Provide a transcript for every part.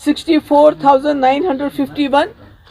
64,951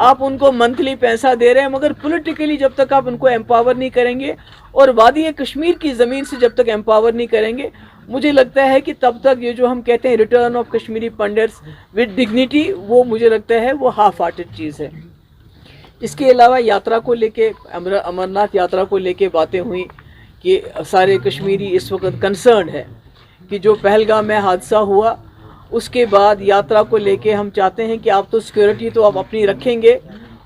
آپ ان کو منتھلی پیسہ دے رہے ہیں مگر پولیٹیکلی جب تک آپ ان کو امپاور نہیں کریں گے اور وادی کشمیر کی زمین سے جب تک امپاور نہیں کریں گے مجھے لگتا ہے کہ تب تک یہ جو ہم کہتے ہیں return of Kashmiri Pandits with dignity وہ مجھے لگتا ہے وہ ہاف ہارٹڈ چیز ہے. اس کے علاوہ یاترا کو لے کے امرناتھ یاترا کو لے کے باتیں ہوئیں کہ سارے کشمیری اس وقت کنسرنڈ ہے کہ جو پہلگام میں حادثہ ہوا اس کے بعد یاترا کو لے کے ہم چاہتے ہیں کہ آپ تو سیکورٹی تو آپ اپنی رکھیں گے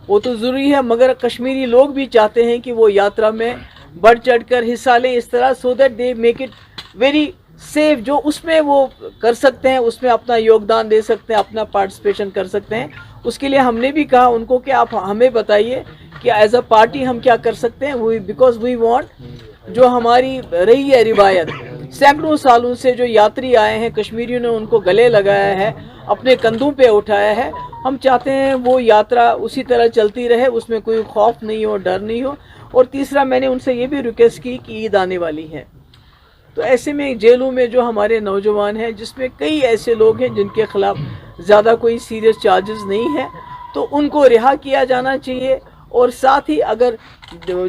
وہ تو ضروری ہے مگر کشمیری لوگ بھی چاہتے ہیں کہ وہ یاترا میں بڑھ چڑھ کر حصہ لیں اس طرح so that they make it very safe. جو اس میں وہ کر سکتے ہیں اس میں اپنا یوگدان دے سکتے ہیں اپنا پارٹیسپیشن کر سکتے ہیں. اس کے لیے ہم نے بھی کہا ان کو کہ آپ ہمیں بتائیے کہ ایز اے پارٹی ہم کیا کر سکتے ہیں بیکاز وی وانٹ جو ہماری رہی ہے روایت سینکڑوں سالوں سے جو یاتری آئے ہیں کشمیریوں نے ان کو گلے لگایا ہے اپنے کندھوں پہ اٹھایا ہے ہم چاہتے ہیں وہ یاترا اسی طرح چلتی رہے اس میں کوئی خوف نہیں ہو ڈر نہیں ہو. اور تیسرا میں نے ان سے یہ بھی ریکویسٹ کی کہ عید آنے والی ہے تو ایسے میں جیلوں میں جو ہمارے نوجوان ہیں جس میں کئی ایسے لوگ ہیں جن کے خلاف زیادہ کوئی سیریس چارجز نہیں ہیں تو ان کو رہا کیا جانا چاہیے. اور ساتھ ہی اگر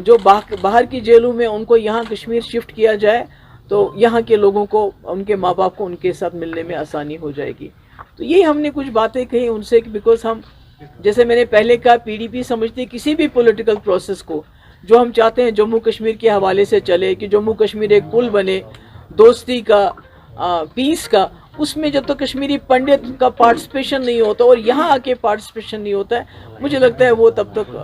جو باہر کی جیلوں میں ان کو یہاں کشمیر شفٹ کیا جائے تو یہاں کے لوگوں کو ان کے ماں باپ کو ان کے ساتھ ملنے میں آسانی ہو جائے گی. تو یہی ہم نے کچھ باتیں کہی ان سے بیکاز ہم جیسے میں نے پہلے کہا پی ڈی پی سمجھتی کسی بھی پولیٹیکل پروسیس کو جو ہم چاہتے ہیں جموں کشمیر کے حوالے سے چلے کہ جموں کشمیر ایک پل بنے دوستی کا پیس کا اس میں جب تک کشمیری پنڈت کا پارٹیسپیشن نہیں ہوتا اور یہاں آ کے پارٹیسپیشن نہیں ہوتا ہے مجھے لگتا ہے وہ تب تک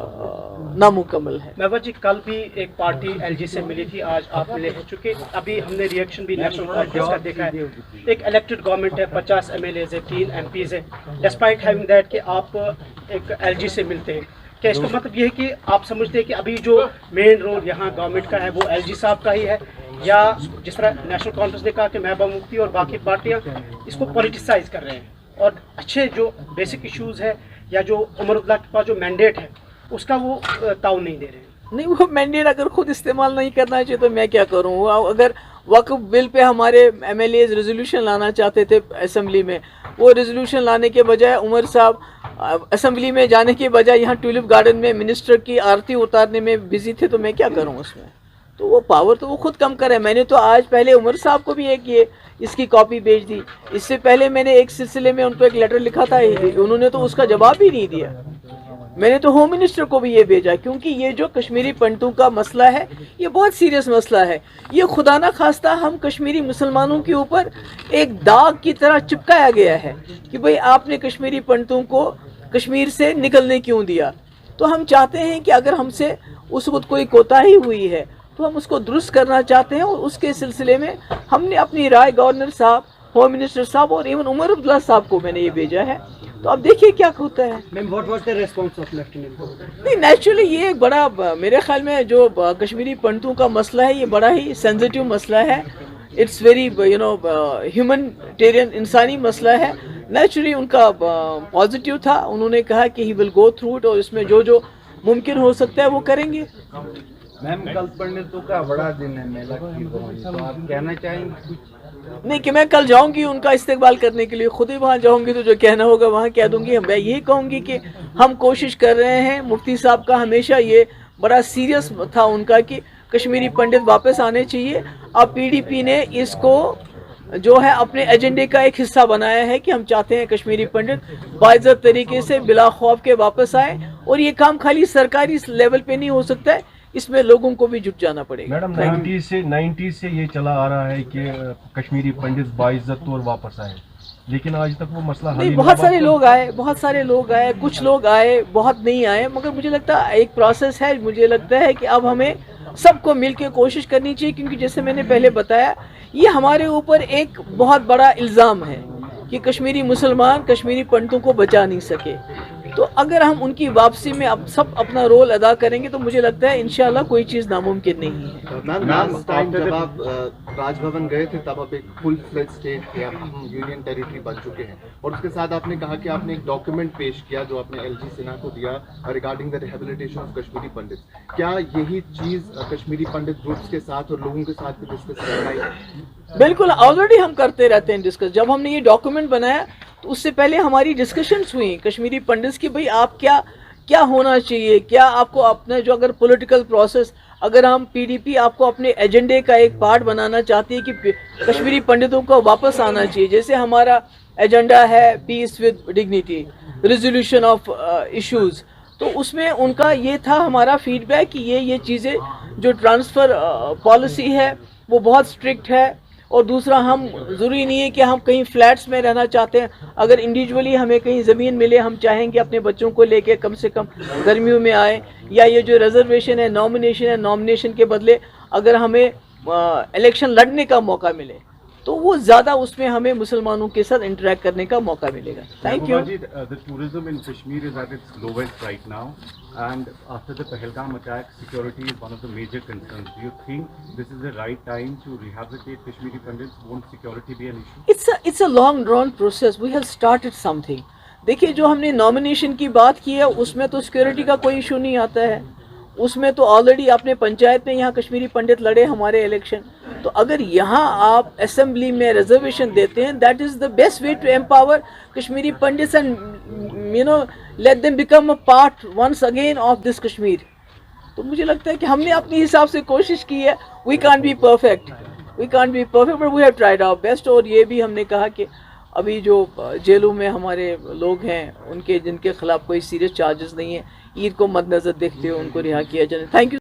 نامکمل ہے. محبوبہ جی کل بھی ایک پارٹی ایل جی سے ملی تھی آج آپ ملے ہیں چونکہ ابھی ہم نے ریئیکشن بھی نیشنل کانفرنس کا دیکھا ہے ایک الیکٹڈ گورنمنٹ ہے 50 ایم ایل ایز ہے 3 ایم پیز ہے ڈسپائٹ ہیونگ دیٹ کہ آپ ایک ایل جی سے ملتے ہیں کیا اس کا مطلب یہ ہے کہ آپ سمجھتے ہیں کہ ابھی جو مین رول یہاں گورنمنٹ کا ہے وہ ایل جی صاحب کا ہی ہے یا جس طرح نیشنل کانفرنس نے کہا کہ محبوبہ مفتی اور باقی پارٹیاں اس کو پولیٹیسائز کر رہے ہیں اور اچھے جو بیسک ایشوز ہے یا جو عمر اللہ کے پاس جو مینڈیٹ ہے اس کا وہ تعاون نہیں دے رہے ہیں؟ نہیں وہ مینڈیٹ اگر خود استعمال نہیں کرنا چاہیے تو میں کیا کروں. اگر وقف بل پہ ہمارے ایم ایل ایز ریزولوشن لانا چاہتے تھے اسمبلی میں وہ ریزولوشن لانے کے بجائے عمر صاحب اسمبلی میں جانے کے بجائے یہاں ٹیولپ گارڈن میں منسٹر کی آرتی اتارنے میں بزی تھے تو میں کیا کروں اس میں. تو وہ پاور تو وہ خود کم کرے. میں نے تو آج پہلے عمر صاحب کو بھی ایک اس کی کاپی بھیج دی. اس سے پہلے میں نے ایک سلسلے میں ان کو ایک لیٹر لکھا تھا انہوں نے تو اس کا جواب ہی نہیں دیا. میں نے تو ہوم منسٹر کو بھی یہ بھیجا کیونکہ یہ جو کشمیری پنڈتوں کا مسئلہ ہے یہ بہت سیریس مسئلہ ہے. یہ خدا نہ خواستہ ہم کشمیری مسلمانوں کے اوپر ایک داغ کی طرح چپکایا گیا ہے کہ بھئی آپ نے کشمیری پنڈتوں کو کشمیر سے نکلنے کیوں دیا. تو ہم چاہتے ہیں کہ اگر ہم سے اس وقت کوئی کوتاہی ہوئی ہے تو ہم اس کو درست کرنا چاہتے ہیں اور اس کے سلسلے میں ہم نے اپنی رائے گورنر صاحب ہوم منسٹر صاحب اور ایون عمر عبداللہ صاحب کو میں نے یہ بھیجا ہے. تو اب دیکھیے کیا ہوتا ہے. نہیں نیچرلی یہ ایک بڑا میرے خیال میں جو کشمیری پنڈتوں کا مسئلہ ہے یہ بڑا ہی سینسٹیو مسئلہ ہے. اٹس ویری ہیومنٹیرین انسانی مسئلہ ہے. نیچرلی ان کا پازیٹیو تھا انہوں نے کہا کہ ہی ول گو تھرو اٹ اور اس میں جو ممکن ہو سکتا ہے وہ کریں گے. میم کل پنڈتوں کا بڑا دن ہے میلہ کی تو آپ کہنا چاہیں گے کچھ؟ نہیں کہ میں کل جاؤں گی ان کا استقبال کرنے کے لیے خود ہی وہاں جاؤں گی تو جو کہنا ہوگا وہاں کہہ دوں گی. میں یہی کہوں گی کہ ہم کوشش کر رہے ہیں. مفتی صاحب کا ہمیشہ یہ بڑا سیریس تھا ان کا کہ کشمیری پنڈت واپس آنے چاہیے. اب پی ڈی پی نے اس کو جو ہے اپنے ایجنڈے کا ایک حصہ بنایا ہے کہ ہم چاہتے ہیں کشمیری پنڈت باعزت طریقے سے بلا خوف کے واپس آئے. اور یہ کام خالی سرکاری لیول پہ نہیں ہو سکتا ہے اس میں لوگوں کو بھی جٹ جانا پڑے گا. میڈم 90 سے یہ چلا آ رہا ہے کہ کشمیری پنڈت باعزت طور واپس آئے لیکن آج تک وہ مسئلہ حل نہیں. بہت سارے لوگ آئے کچھ لوگ آئے بہت نہیں آئے مگر مجھے لگتا ہے ایک پروسیس ہے. مجھے لگتا ہے کہ اب ہمیں سب کو مل کے کوشش کرنی چاہیے کیونکہ جیسے میں نے پہلے بتایا یہ ہمارے اوپر ایک بہت بڑا الزام ہے کہ کشمیری مسلمان کشمیری پنڈتوں کو بچا نہیں سکے. تو اگر ہم ان کی واپسی میں اب سب اپنا رول ادا کریں گے تو مجھے لگتا ہے انشاءاللہ کوئی چیز ناممکن نہیں ہے. میم لاسٹ ٹائم جب آپ راج بھون گئے تھے تب آپ ایک فل فلیج اسٹیٹ تھے. اب ہم یونین ٹیریٹری بن چکے ہیں اور اس کے ساتھ آپ نے کہا کہ آپ نے ایک ڈاکیومنٹ پیش کیا جو آپ نے ایل جی سنہا کو دیا regarding the rehabilitation of Kashmiri Pandit. کیا یہی چیز کشمیری پنڈت گروپس کے ساتھ اور لوگوں کے ساتھ بھی ڈسکس کر رہا ہے؟ بالکل آلریڈی ہم کرتے رہتے ہیں ڈسکس. جب ہم نے یہ ڈاکیومنٹ بنایا تو اس سے پہلے ہماری ڈسکشنز ہوئی کشمیری پنڈتس کی بھئی آپ کیا کیا ہونا چاہیے, کیا آپ کو اپنا جو اگر پولیٹیکل پروسیس, اگر ہم PDP آپ کو اپنے ایجنڈے کا ایک پارٹ بنانا چاہتی ہے کہ کشمیری پنڈتوں کو واپس آنا چاہیے, جیسے ہمارا ایجنڈا ہے peace with dignity, resolution of issues, تو اس میں ان کا یہ تھا ہمارا فیڈ بیک کہ یہ چیزیں جو ٹرانسفر پالیسی ہے وہ بہت اسٹرکٹ ہے, اور دوسرا ہم ضروری نہیں ہے کہ ہم کہیں فلیٹس میں رہنا چاہتے ہیں, اگر انڈیویجولی ہمیں کہیں زمین ملے ہم چاہیں گے اپنے بچوں کو لے کے کم سے کم گرمیوں میں آئیں, یا یہ جو ریزرویشن ہے نامنیشن کے بدلے اگر ہمیں الیکشن لڑنے کا موقع ملے تو وہ زیادہ اس میں ہمیں مسلمانوں کے ساتھ انٹریکٹ کرنے کا موقع ملے گا. Thank you. The tourism in Kashmir is at its lowest right now, and after the Pahalgam attack, security is one of the major concerns. Do you think this is the right time to rehabilitate Kashmiri Pandits? Won't security be an issue? It's a long drawn process. We have started something. دیکھیے جو ہم نے nomination کی بات کی ہے اس میں تو سیکورٹی کا کوئی ایشو نہیں آتا ہے, اس میں تو آلریڈی آپ نے پنچایت میں یہاں کشمیری پنڈت لڑے ہمارے الیکشن, تو اگر یہاں آپ اسمبلی میں ریزرویشن دیتے ہیں that is the best way to empower Kashmiri Pandits and let them become a part once again of this Kashmir. تو مجھے لگتا ہے کہ ہم نے اپنی حساب سے کوشش کی ہے. We can't be perfect but we have tried our best. اور یہ بھی ہم نے کہا کہ ابھی جو جیلوں میں ہمارے لوگ ہیں جن کے خلاف کوئی سیریس چارجز نہیں ہیں, عید کو مد نظر دیکھتے ہوئے ان کو رہا کیا جائے. Thank you.